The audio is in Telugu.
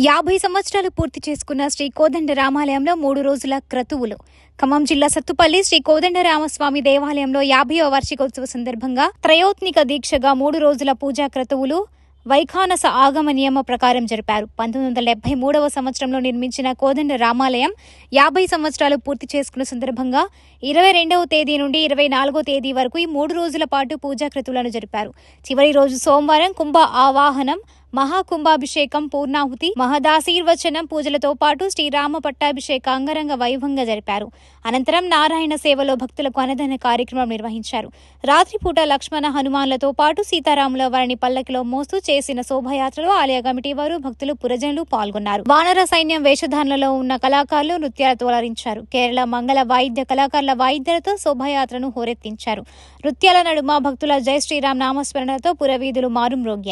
50 సంవత్సరాలు పూర్తి చేసుకున్న శ్రీ కోదండరామాలయంలో 3 రోజుల క్రతువులు. ఖమ్మం జిల్లా సత్తుపల్లి శ్రీ కోదండరామస్వామి దేవాలయంలో 50వ వార్షికోత్సవ సందర్భంగా త్రయోత్నిక దీక్షగా 3 రోజుల పూజా క్రతువులు వైఖానస ఆగమ నియమ ప్రకారం జరిపారు. 1973వ సంవత్సరంలో నిర్మించిన కోదండ రామాలయం 50 సంవత్సరాలు పూర్తి చేసుకున్న సందర్భంగా 22వ తేదీ నుండి 24వ తేదీ వరకు ఈ 3 రోజుల పాటు పూజా క్రతువులను జరిపారు. చివరి రోజు సోమవారం కుంభ ఆవాహనం, మహాకుంభాభిషేకం, పూర్ణాహుతి, మహదాశీర్వచనం పూజలతో పాటు శ్రీరామ పట్టాభిషేక అంగరంగ వైభవంగా జరిపారు. అనంతరం నారాయణ సేవలో భక్తులకు అన్నదాన కార్యక్రమం నిర్వహించారు. రాత్రిపూట లక్ష్మణ హనుమాన్లతో పాటు సీతారాముల వారిని పల్లకిలో మోస్తూ చేసిన శోభయాత్రలో ఆలయ కమిటీ వారు, భక్తులు, పురజనులు పాల్గొన్నారు. వానర సైన్యం వేషధారణలో ఉన్న కళాకారులు నృత్యాలతో అలరించారు. కేరళ మంగళ వాయిద్య కళాకారుల వాయిద్యాలతో శోభయాత్రను హోరెత్తించారు. నృత్యాల నడుమ భక్తుల జై శ్రీరామ్ నామస్మరణతో పురవీధులు మారుమ్రోగాయి.